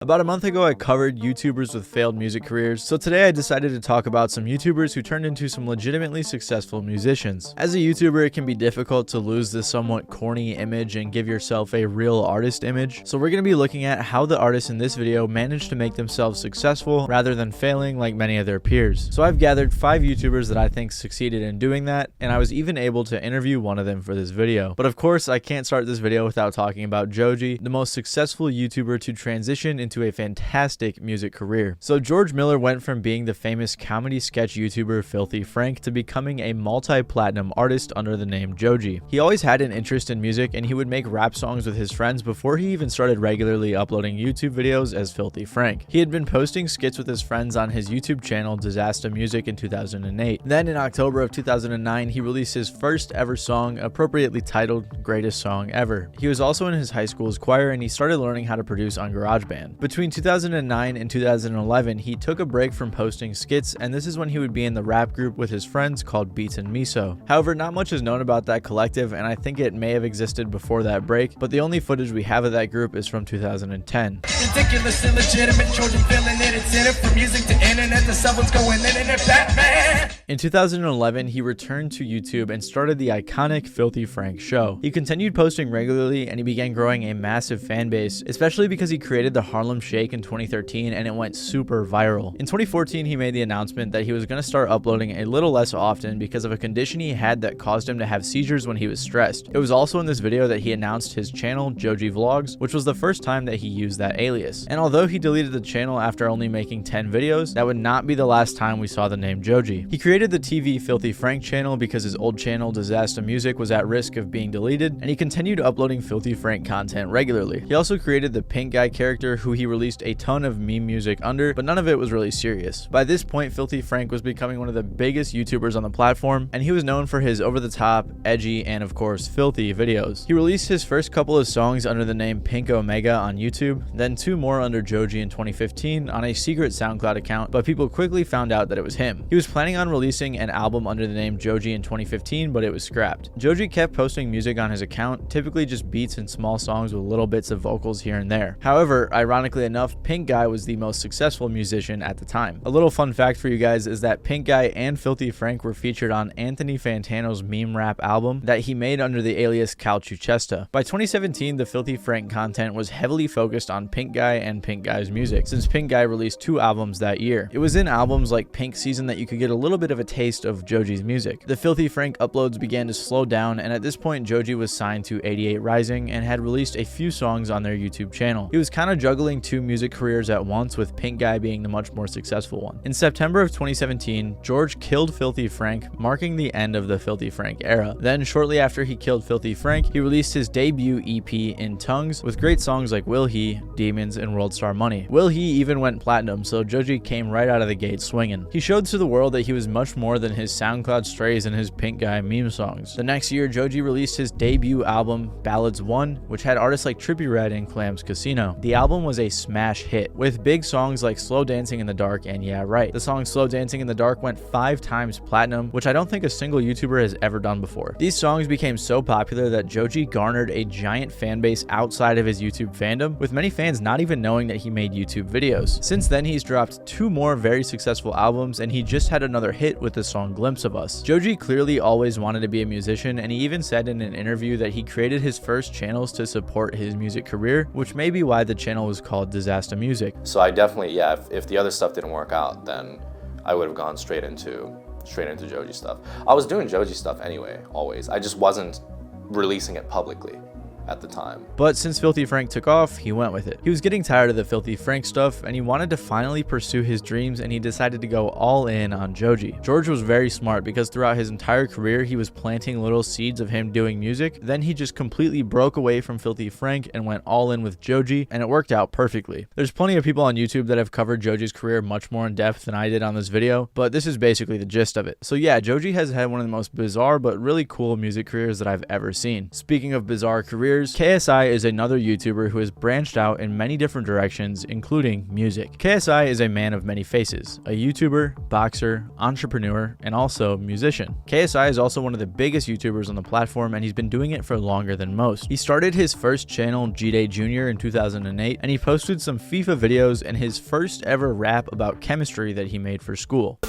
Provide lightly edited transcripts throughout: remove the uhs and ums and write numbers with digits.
About a month ago, I covered YouTubers with failed music careers, so today I decided to talk about some YouTubers who turned into some legitimately successful musicians. As a YouTuber, it can be difficult to lose this somewhat corny image and give yourself a real artist image, so we're going to be looking at how the artists in this video managed to make themselves successful rather than failing like many of their peers. So I've gathered 5 YouTubers that I think succeeded in doing that, and I was even able to interview one of them for this video. But of course, I can't start this video without talking about Joji, the most successful YouTuber to transition into a fantastic music career. So George Miller went from being the famous comedy sketch YouTuber Filthy Frank to becoming a multi-platinum artist under the name Joji. He always had an interest in music, and he would make rap songs with his friends before he even started regularly uploading YouTube videos as Filthy Frank. He had been posting skits with his friends on his YouTube channel Disaster Music in 2008. Then in October of 2009, he released his first ever song, appropriately titled Greatest Song Ever. He was also in his high school's choir, and he started learning how to produce on GarageBand. Between 2009 and 2011, he took a break from posting skits, and this is when he would be in the rap group with his friends called Beats and Miso. However, not much is known about that collective, and I think it may have existed before that break, but the only footage we have of that group is from 2010. Ridiculous, illegitimate, children feeling it, it's in it, from music to internet, the someone's going in it, Batman! In 2011, he returned to YouTube and started the iconic Filthy Frank show. He continued posting regularly, and he began growing a massive fan base, especially because he created the Harlem Shake in 2013 and it went super viral. In 2014, he made the announcement that he was going to start uploading a little less often because of a condition he had that caused him to have seizures when he was stressed. It was also in this video that he announced his channel, Joji Vlogs, which was the first time that he used that alias. And although he deleted the channel after only making 10 videos, that would not be the last time we saw the name Joji. He created the TV Filthy Frank channel because his old channel, Disaster Music, was at risk of being deleted, and he continued uploading Filthy Frank content regularly. He also created the Pink Guy character, who he released a ton of meme music under, but none of it was really serious. By this point, Filthy Frank was becoming one of the biggest YouTubers on the platform, and he was known for his over-the-top, edgy, and of course, filthy videos. He released his first couple of songs under the name Pink Omega on YouTube, then 2 more under Joji in 2015 on a secret SoundCloud account, but people quickly found out that it was him. He was planning on releasing an album under the name Joji in 2015, but it was scrapped. Joji kept posting music on his account, typically just beats and small songs with little bits of vocals here and there. However, ironically enough, Pink Guy was the most successful musician at the time. A little fun fact for you guys is that Pink Guy and Filthy Frank were featured on Anthony Fantano's meme rap album that he made under the alias Cal Chuchesta. By 2017, the Filthy Frank content was heavily focused on Pink Guy and Pink Guy's music, since Pink Guy released 2 albums that year. It was in albums like Pink Season that you could get a little bit of a taste of Joji's music. The Filthy Frank uploads began to slow down, and at this point Joji was signed to 88 Rising and had released a few songs on their YouTube channel. He was kind of juggling 2 music careers at once, with Pink Guy being the much more successful one. In September of 2017, George killed Filthy Frank, marking the end of the Filthy Frank era. Then shortly after he killed Filthy Frank, he released his debut EP In Tongues with great songs like Will He, Demons, and World Star Money. Will He even went platinum, so Joji came right out of the gate swinging. He showed to the world that he was much more than his SoundCloud strays and his Pink Guy meme songs. The next year, Joji released his debut album Ballads 1, which had artists like Trippie Redd and Clams Casino. The album was a smash hit, with big songs like Slow Dancing in the Dark and Yeah Right. The song Slow Dancing in the Dark went 5 times platinum, which I don't think a single YouTuber has ever done before. These songs became so popular that Joji garnered a giant fan base outside of his YouTube fandom, with many fans not even knowing that he made YouTube videos. Since then, he's dropped 2 more very successful albums, and he just had another hit with the song Glimpse of Us. Joji clearly always wanted to be a musician, and he even said in an interview that he created his first channels to support his music career, which may be why the channel was called Disaster Music. So I definitely, yeah, if the other stuff didn't work out, then I would have gone straight into Joji stuff. I was doing Joji stuff anyway, always. I just wasn't releasing it publicly at the time. But since Filthy Frank took off, he went with it. He was getting tired of the Filthy Frank stuff, and he wanted to finally pursue his dreams, and he decided to go all in on Joji. George was very smart because throughout his entire career, he was planting little seeds of him doing music. Then he just completely broke away from Filthy Frank and went all in with Joji, and it worked out perfectly. There's plenty of people on YouTube that have covered Joji's career much more in depth than I did on this video, but this is basically the gist of it. So yeah, Joji has had one of the most bizarre but really cool music careers that I've ever seen. Speaking of bizarre careers, years, KSI is another YouTuber who has branched out in many different directions, including music. KSI is a man of many faces, a YouTuber, boxer, entrepreneur, and also musician. KSI is also one of the biggest YouTubers on the platform, and he's been doing it for longer than most. He started his first channel, G-Day Jr. in 2008, and he posted some FIFA videos and his first ever rap about chemistry that he made for school.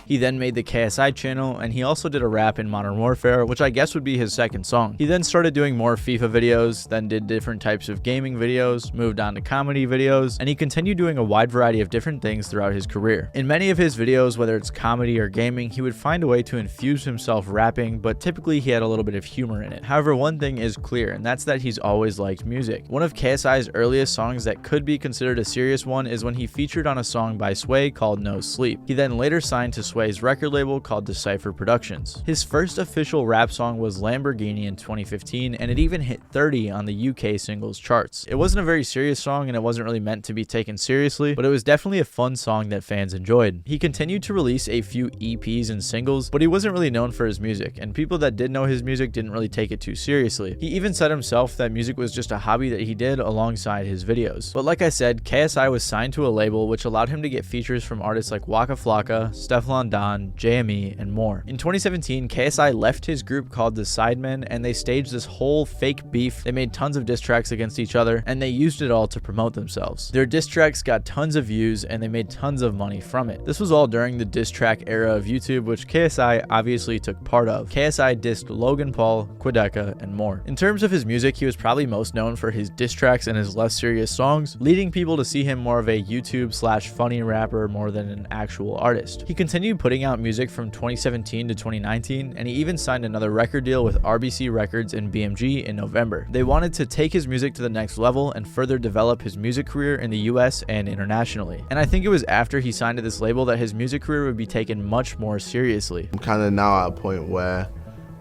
He then made the KSI channel, and he also did a rap in Modern Warfare, which I guess would be his second song. He then started doing more FIFA videos, then did different types of gaming videos, moved on to comedy videos, and he continued doing a wide variety of different things throughout his career. In many of his videos, whether it's comedy or gaming, he would find a way to infuse himself rapping, but typically he had a little bit of humor in it. However, one thing is clear, and that's that he's always liked music. One of KSI's earliest songs that could be considered a serious one is when he featured on a song by Sway called No Sleep. He then later signed to Sway's record label called Decipher Productions. His first official rap song was Lamborghini in 2015, and it even hit 30 on the UK singles charts. It wasn't a very serious song, and it wasn't really meant to be taken seriously, but it was definitely a fun song that fans enjoyed. He continued to release a few EPs and singles, but he wasn't really known for his music, and people that did know his music didn't really take it too seriously. He even said himself that music was just a hobby that he did alongside his videos. But like I said, KSI was signed to a label which allowed him to get features from artists like Waka Flocka, Stefflon Don, JME, and more. In 2017, KSI left his group called the Sidemen, and they staged this whole fake beef. They made tons of diss tracks against each other, and they used it all to promote themselves. Their diss tracks got tons of views, and they made tons of money from it. This was all during the diss track era of YouTube, which KSI obviously took part of. KSI dissed Logan Paul, Quadeca, and more. In terms of his music, he was probably most known for his diss tracks and his less serious songs, leading people to see him more of a YouTube/funny rapper more than an actual artist. He continued putting out music from 2017 to 2019, and he even signed another record deal with RBC Records and BMG in November. They wanted to take his music to the next level and further develop his music career in the US and internationally. And I think it was after he signed to this label that his music career would be taken much more seriously. I'm kind of now at a point where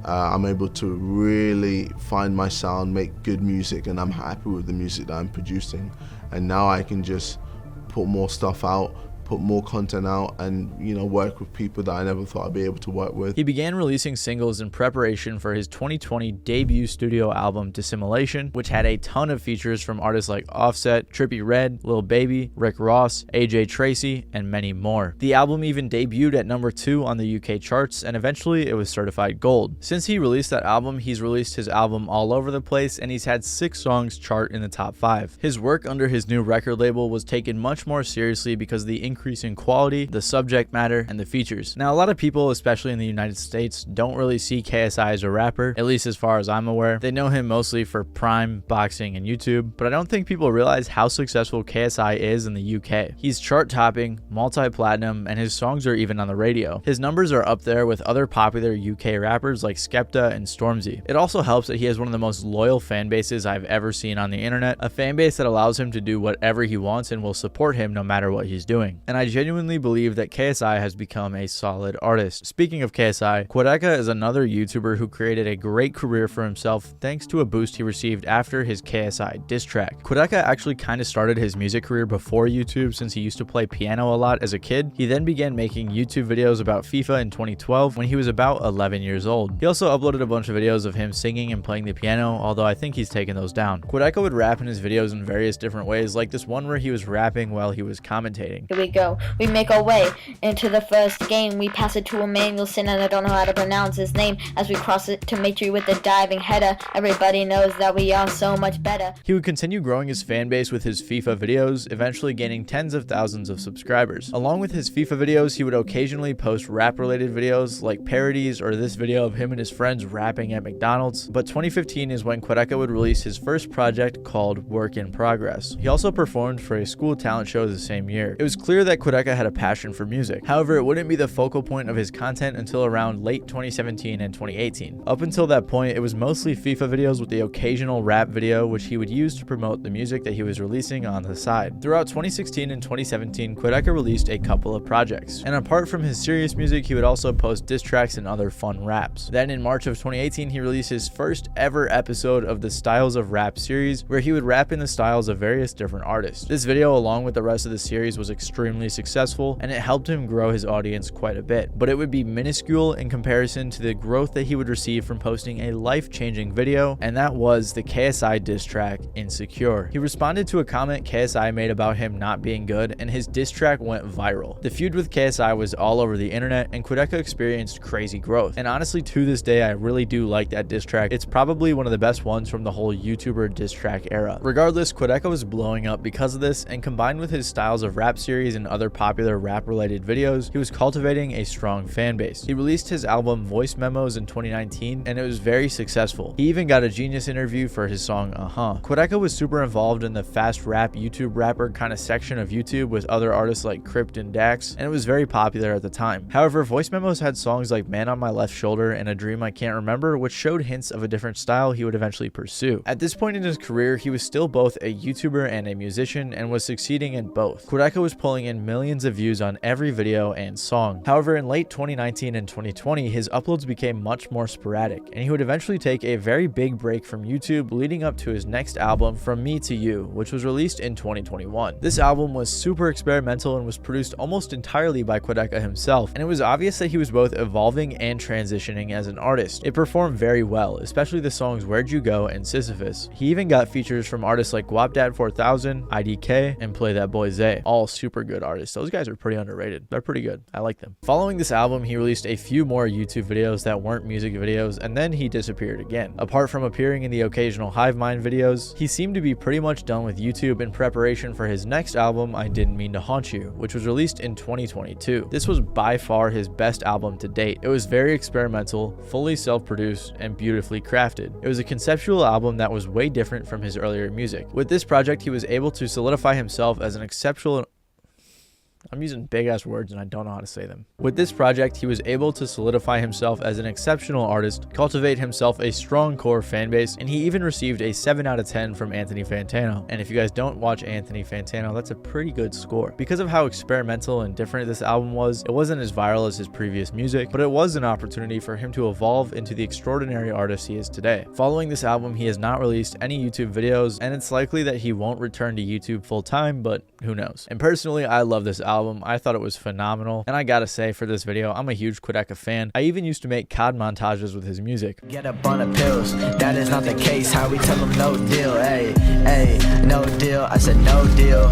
I'm able to really find my sound, make good music, and I'm happy with the music that I'm producing. And now I can just put more stuff out, put more content out, and work with people that I never thought I'd be able to work with. He began releasing singles in preparation for his 2020 debut studio album Dissimulation, which had a ton of features from artists like Offset, Trippie Redd, Lil Baby, Rick Ross, AJ Tracy, and many more. The album even debuted at number 2 on the UK charts, and eventually it was certified gold. Since he released that album, he's released his album All Over the Place, and he's had 6 songs chart in the top 5. His work under his new record label was taken much more seriously because of the increase in quality, the subject matter, and the features. Now, a lot of people, especially in the United States, don't really see KSI as a rapper, at least as far as I'm aware. They know him mostly for Prime, boxing, and YouTube, but I don't think people realize how successful KSI is in the UK. He's chart-topping, multi-platinum, and his songs are even on the radio. His numbers are up there with other popular UK rappers like Skepta and Stormzy. It also helps that he has one of the most loyal fan bases I've ever seen on the internet, a fan base that allows him to do whatever he wants and will support him no matter what he's doing. And I genuinely believe that KSI has become a solid artist. Speaking of KSI, Quadeca is another YouTuber who created a great career for himself thanks to a boost he received after his KSI diss track. Quadeca actually kind of started his music career before YouTube since he used to play piano a lot as a kid. He then began making YouTube videos about FIFA in 2012 when he was about 11 years old. He also uploaded a bunch of videos of him singing and playing the piano, although I think he's taken those down. Quadeca would rap in his videos in various different ways, like this one where he was rapping while he was commentating. Here we go. We make our way into the first game. We pass it to Emmanuelson, and I don't know how to pronounce his name. As we cross it to Mitri with a diving header, everybody knows that we are so much better. He would continue growing his fan base with his FIFA videos, eventually gaining tens of thousands of subscribers. Along with his FIFA videos, he would occasionally post rap-related videos like parodies or this video of him and his friends rapping at McDonald's. But 2015 is when Quadeca would release his first project called Work in Progress. He also performed for a school talent show the same year. It was clear that Quadeca had a passion for music. However, it wouldn't be the focal point of his content until around late 2017 and 2018. Up until that point, it was mostly FIFA videos with the occasional rap video, which he would use to promote the music that he was releasing on the side. Throughout 2016 and 2017, Quadeca released a couple of projects, and apart from his serious music, he would also post diss tracks and other fun raps. Then in March of 2018, he released his first ever episode of the Styles of Rap series, where he would rap in the styles of various different artists. This video, along with the rest of the series, was extremely extremely successful, and it helped him grow his audience quite a bit, but it would be minuscule in comparison to the growth that he would receive from posting a life-changing video, and that was the KSI diss track Insecure. He responded to a comment KSI made about him not being good, and his diss track went viral. The feud with KSI was all over the internet, and Quadeca experienced crazy growth, and honestly to this day I really do like that diss track. It's probably one of the best ones from the whole YouTuber diss track era. Regardless, Quadeca was blowing up because of this, and combined with his styles of rap series and other popular rap related videos, he was cultivating a strong fan base. He released his album Voice Memos in 2019, and it was very successful. He even got a Genius interview for his song Quadeca was super involved in the fast rap YouTube rapper kind of section of YouTube with other artists like Crypt and Dax, and it was very popular at the time. However, Voice Memos had songs like Man on My Left Shoulder and A Dream I Can't Remember, which showed hints of a different style he would eventually pursue. At this point in his career, he was still both a YouTuber and a musician, and was succeeding in both. Quadeca was pulling in millions of views on every video and song. However, in late 2019 and 2020, his uploads became much more sporadic, and he would eventually take a very big break from YouTube, leading up to his next album, From Me to You, which was released in 2021. This album was super experimental and was produced almost entirely by Quadeca himself, and it was obvious that he was both evolving and transitioning as an artist. It performed very well, especially the songs Where'd You Go and Sisyphus. He even got features from artists like Guapdad 4000, IDK, and Play That Boy Zay. All super good artists. Those guys are pretty underrated. They're pretty good. I like them. Following this album, he released a few more YouTube videos that weren't music videos, and then he disappeared again. Apart from appearing in the occasional Hive Mind videos, he seemed to be pretty much done with YouTube in preparation for his next album, I Didn't Mean to Haunt You, which was released in 2022. This was by far his best album to date. It was very experimental, fully self-produced, and beautifully crafted. It was a conceptual album that was way different from his earlier music. With this project, he was able to solidify himself as an exceptional I'm using big ass words and I don't know how to say them. With this project, he was able to solidify himself as an exceptional artist, cultivate himself a strong core fan base, and he even received a 7 out of 10 from Anthony Fantano. And if you guys don't watch Anthony Fantano, that's a pretty good score. Because of how experimental and different this album was, it wasn't as viral as his previous music, but it was an opportunity for him to evolve into the extraordinary artist he is today. Following this album, he has not released any YouTube videos, and it's likely that he won't return to YouTube full time, but who knows. And personally, I love this album. I thought it was phenomenal, and I gotta say, for this video, I'm a huge Quadeca fan. I even used to make COD montages with his music. Get up on the pills, that is not the case. How we tell them no deal, hey, no deal. I said no deal.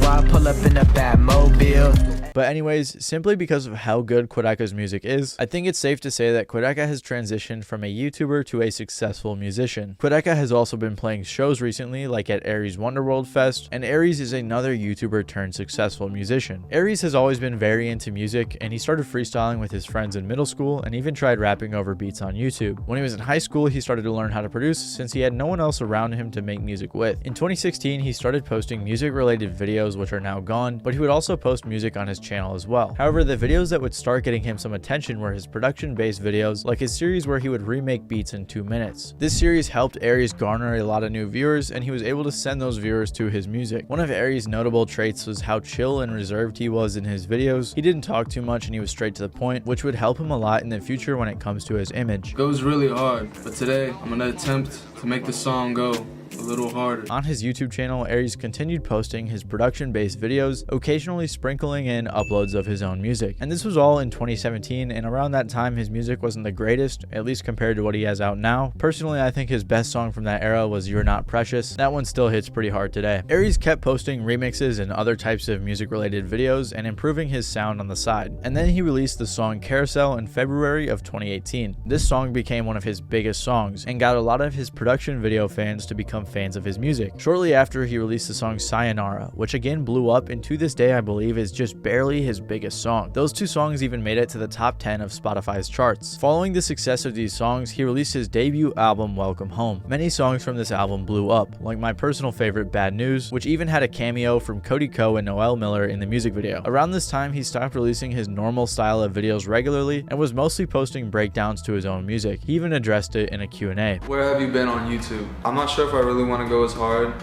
Why pull up in a Batmobile? But anyways, simply because of how good Quadeca's music is, I think it's safe to say that Quadeca has transitioned from a YouTuber to a successful musician. Quadeca has also been playing shows recently, like at Aries Wonderworld Fest, and Aries is another YouTuber turned successful musician. Aries has always been very into music, and he started freestyling with his friends in middle school and even tried rapping over beats on YouTube. When he was in high school, he started to learn how to produce since he had no one else around him to make music with. In 2016, he started posting music-related videos, which are now gone, but he would also post music on his channel as well. However, the videos that would start getting him some attention were his production-based videos, like his series where he would remake beats in 2 minutes. This series helped Aries garner a lot of new viewers, and he was able to send those viewers to his music. One of Aries' notable traits was how chill and reserved he was in his videos. He didn't talk too much and he was straight to the point, which would help him a lot in the future when it comes to his image. It goes really hard, but today I'm gonna attempt to make the song go a little harder. On his YouTube channel, Aries continued posting his production-based videos, occasionally sprinkling in uploads of his own music. And this was all in 2017, and around that time his music wasn't the greatest, at least compared to what he has out now. Personally, I think his best song from that era was You're Not Precious. That one still hits pretty hard today. Aries kept posting remixes and other types of music-related videos and improving his sound on the side. And then he released the song Carousel in February of 2018. This song became one of his biggest songs and got a lot of his production video fans to become fans of his music. Shortly after, he released the song Sayonara, which again blew up, and to this day I believe is just barely his biggest song. Those two songs even made it to the top 10 of Spotify's charts. Following the success of these songs, he released his debut album Welcome Home. Many songs from this album blew up, like my personal favorite Bad News, which even had a cameo from Cody Ko and Noel Miller in the music video. Around this time, he stopped releasing his normal style of videos regularly and was mostly posting breakdowns to his own music. He even addressed it in a Q&A. Where have you been on YouTube? I'm not sure if I really want to go as hard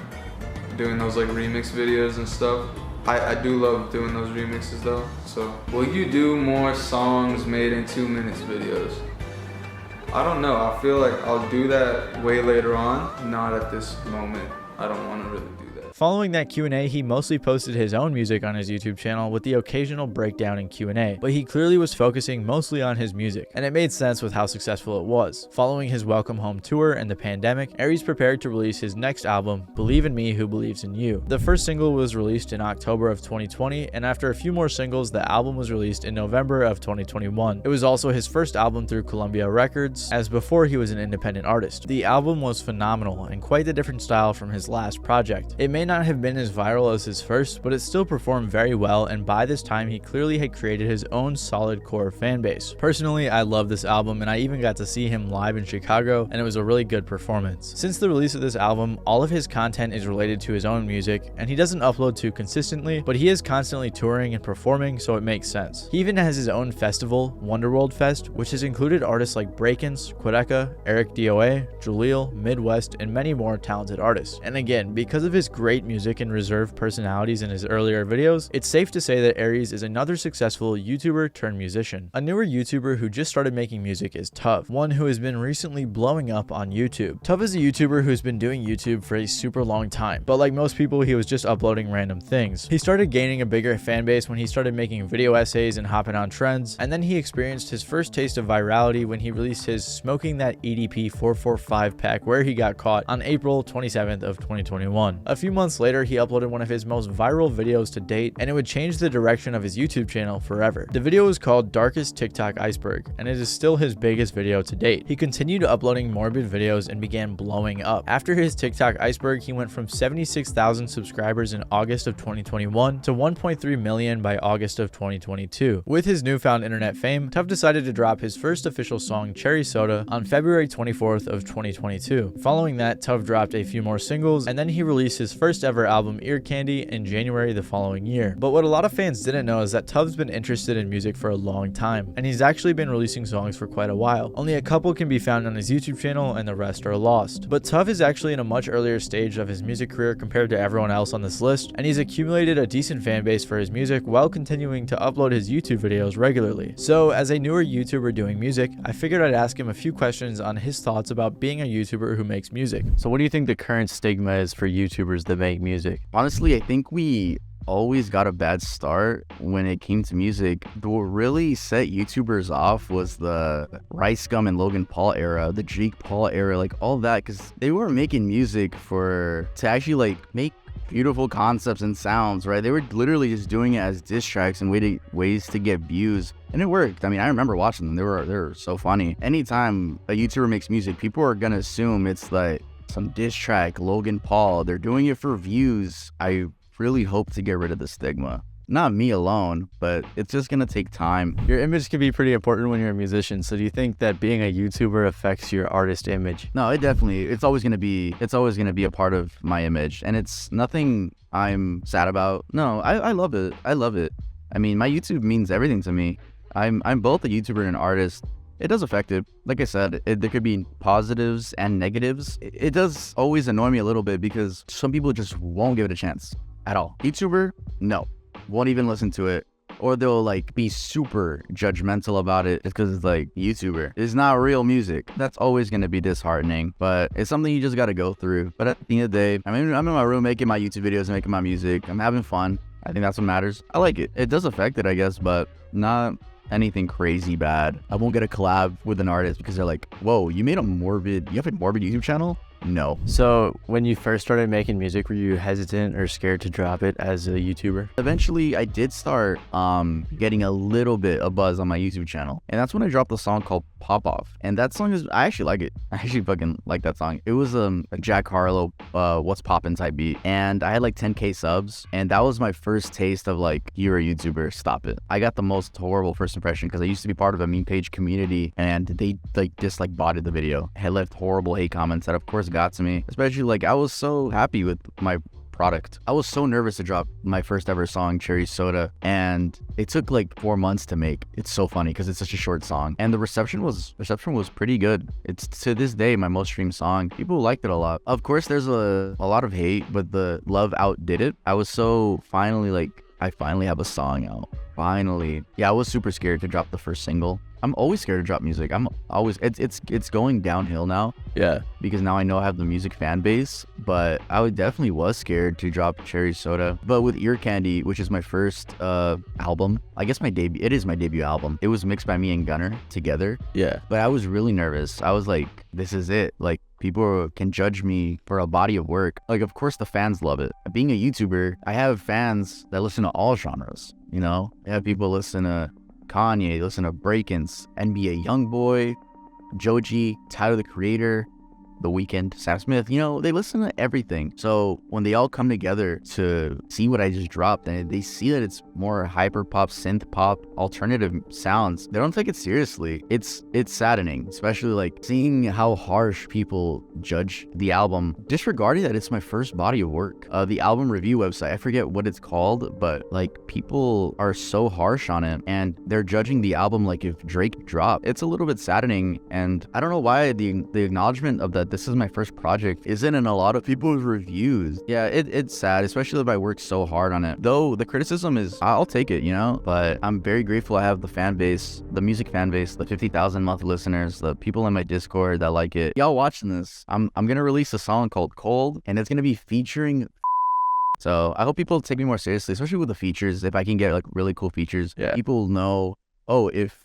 doing those like remix videos and stuff. I do love doing those remixes though. So will you do more songs made in 2 minutes videos? I don't know. I feel like I'll do that way later on, not at this moment. I don't want to really do that. Following that Q&A, he mostly posted his own music on his YouTube channel with the occasional breakdown in Q&A, but he clearly was focusing mostly on his music, and it made sense with how successful it was. Following his Welcome Home tour and the pandemic, Aries prepared to release his next album, Believe in Me Who Believes in You. The first single was released in October of 2020, and after a few more singles, the album was released in November of 2021. It was also his first album through Columbia Records, as before he was an independent artist. The album was phenomenal and quite a different style from his last project. It may not have been as viral as his first, but it still performed very well, and by this time he clearly had created his own solid core fan base. Personally, I love this album, and I even got to see him live in Chicago, and it was a really good performance. Since the release of this album, all of his content is related to his own music, and he doesn't upload too consistently, but he is constantly touring and performing, so it makes sense. He even has his own festival, Wonderworld Fest, which has included artists like Breakins, Quadeca, Eric DOA, Jaleel, Midwest, and many more talented artists. And again, because of his great music and reserved personalities in his earlier videos, it's safe to say that Aries is another successful YouTuber turned musician. A newer YouTuber who just started making music is Tuv, one who has been recently blowing up on YouTube. Tuv is a YouTuber who's been doing YouTube for a super long time, but like most people, he was just uploading random things. He started gaining a bigger fan base when he started making video essays and hopping on trends, and then he experienced his first taste of virality when he released his Smoking That EDP 445 pack Where He Got Caught on April 27th of 2021. A few months later, he uploaded one of his most viral videos to date, and it would change the direction of his YouTube channel forever. The video was called Darkest TikTok Iceberg, and it is still his biggest video to date. He continued uploading morbid videos and began blowing up. After his TikTok Iceberg, he went from 76,000 subscribers in August of 2021 to 1.3 million by August of 2022. With his newfound internet fame, Tuv decided to drop his first official song, Cherry Soda, on February 24th of 2022. Following that, Tuv dropped a few more singles, and then he released his first ever album, Ear Candy, in January the following year. But what a lot of fans didn't know is that Tuv's been interested in music for a long time, and he's actually been releasing songs for quite a while. Only a couple can be found on his YouTube channel, and the rest are lost. But Tuv is actually in a much earlier stage of his music career compared to everyone else on this list, and he's accumulated a decent fan base for his music while continuing to upload his YouTube videos regularly. So, as a newer YouTuber doing music, I figured I'd ask him a few questions on his thoughts about being a YouTuber who makes music. So what do you think the current stigma is for YouTubers that make music? Honestly, I think we always got a bad start when it came to music. What really set YouTubers off was the Rice Gum and Logan Paul era, the Jake Paul era, like all that, because they were making music to actually like make beautiful concepts and sounds, right? They were literally just doing it as diss tracks and ways to get views, and it worked. I mean, I remember watching them. They were so funny. Anytime a YouTuber makes music, people are gonna assume it's like some diss track, Logan Paul. They're doing it for views. I really hope to get rid of the stigma. Not me alone, but it's just gonna take time. Your image can be pretty important when you're a musician, so do you think that being a YouTuber affects your artist image? No, it's always gonna be a part of my image, and it's nothing I'm sad about. No, I love it. I mean, my YouTube means everything to me. I'm both a YouTuber and an artist. It does affect it. Like I said, there could be positives and negatives. It does always annoy me a little bit because some people just won't give it a chance at all. YouTuber, no. Won't even listen to it, or they'll like be super judgmental about it just because it's like YouTuber. It's not real music. That's always going to be disheartening, but it's something you just got to go through. But at the end of the day, I'm in my room making my YouTube videos, making my music. I'm having fun. I think that's what matters. I like it. It does affect it, I guess, but not anything crazy bad. I won't get a collab with an artist because they're like, whoa, you have a morbid YouTube channel? No. So when you first started making music, were you hesitant or scared to drop it as a YouTuber? Eventually I did start getting a little bit of buzz on my YouTube channel, and that's when I dropped a song called Pop Off, and that song I actually like it. I actually fucking like that song. It was a Jack Harlow What's Poppin' type beat, and I had like 10k subs, and that was my first taste of like, you're a YouTuber, stop it. I got the most horrible first impression because I used to be part of a meme page community, and they just like botted the video. I had left horrible hate comments that of course got to me, especially like I was so happy with my product. I was so nervous to drop my first ever song, Cherry Soda, and it took like 4 months to make. It's so funny because it's such a short song, and the reception was pretty good. It's to this day my most streamed song. People liked it a lot. Of course there's a lot of hate, but the love outdid it. I was so I finally have a song out. Finally. Yeah, I was super scared to drop the first single. I'm always scared to drop music. It's going downhill now. Yeah. Because now I know I have the music fan base, but I definitely was scared to drop Cherry Soda. But with Ear Candy, which is my first album, I guess it is my debut album. It was mixed by me and Gunner together. Yeah. But I was really nervous. I was like, this is it. Like, people can judge me for a body of work. Like, of course the fans love it. Being a YouTuber, I have fans that listen to all genres, you know? I have people listen to Kanye, listen to Breakins, NBA Youngboy, Joji, Tyler the Creator, The Weeknd, Sam Smith, you know, they listen to everything. So when they all come together to see what I just dropped and they see that it's more hyper pop, synth pop, alternative sounds, they don't take it seriously. It's saddening, especially like seeing how harsh people judge the album, disregarding that it's my first body of work. The album review website, I forget what it's called, but like people are so harsh on it and they're judging the album like if Drake dropped. It's a little bit saddening, and I don't know why the acknowledgement of that this is my first project isn't in a lot of people's reviews. Yeah, it's sad, especially if I worked so hard on it. Though the criticism is, I'll take it, you know? But I'm very grateful I have the fan base, the music fan base, the 50,000 monthly listeners, the people in my Discord that like it. Y'all watching this, I'm gonna release a song called Cold, and it's gonna be featuring. So I hope people take me more seriously, especially with the features. If I can get like really cool features, people know, oh, if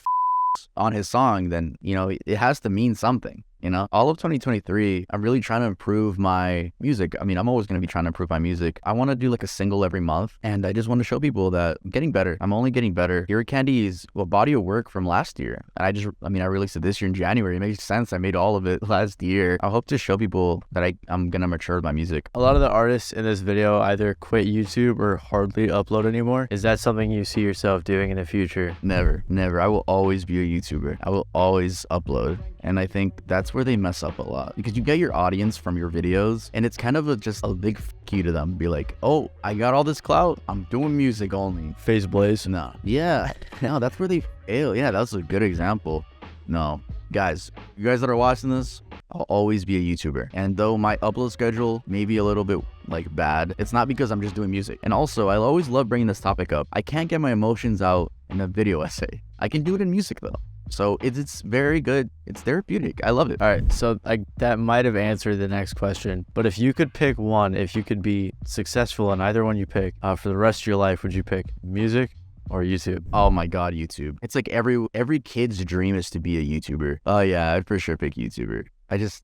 on his song, then, you know, it has to mean something. You know, all of 2023, I'm really trying to improve my music. I mean, I'm always going to be trying to improve my music. I want to do like a single every month, and I just want to show people that I'm getting better. I'm only getting better. Ear Candy is a body of work from last year. And I released it this year in January. It makes sense. I made all of it last year. I hope to show people that I'm going to mature with my music. A lot of the artists in this video either quit YouTube or hardly upload anymore. Is that something you see yourself doing in the future? Never. I will always be a YouTuber. I will always upload. And I think that's where they mess up a lot, because you get your audience from your videos and it's kind of just a big you to them. Be like, oh, I got all this clout, I'm doing music only. Face blaze. No. Yeah. No, that's where they fail. Yeah, that's a good example. No. Guys, you guys that are watching this, I'll always be a YouTuber. And though my upload schedule may be a little bit like bad, it's not because I'm just doing music. And also, I always love bringing this topic up. I can't get my emotions out in a video essay. I can do it in music though. So it's very good. It's therapeutic. I love it. All right, so that might have answered the next question, but if you could pick one, if you could be successful in either one you pick for the rest of your life, would you pick music or YouTube? Oh my God, YouTube. It's like every kid's dream is to be a YouTuber. Oh yeah, I'd for sure pick YouTuber.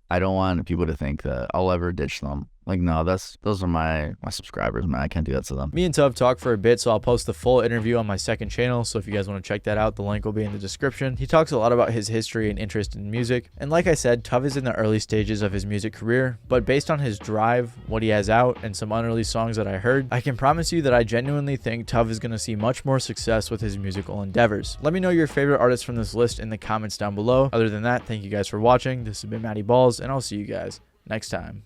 I don't want people to think that I'll ever ditch them. Like, no, those are my subscribers, man. I can't do that to them. Me and Tuv talked for a bit, so I'll post the full interview on my second channel. So if you guys want to check that out, the link will be in the description. He talks a lot about his history and interest in music. And like I said, Tuv is in the early stages of his music career, but based on his drive, what he has out, and some unreleased songs that I heard, I can promise you that I genuinely think Tuv is going to see much more success with his musical endeavors. Let me know your favorite artists from this list in the comments down below. Other than that, thank you guys for watching. This has been Matty Balls, and I'll see you guys next time.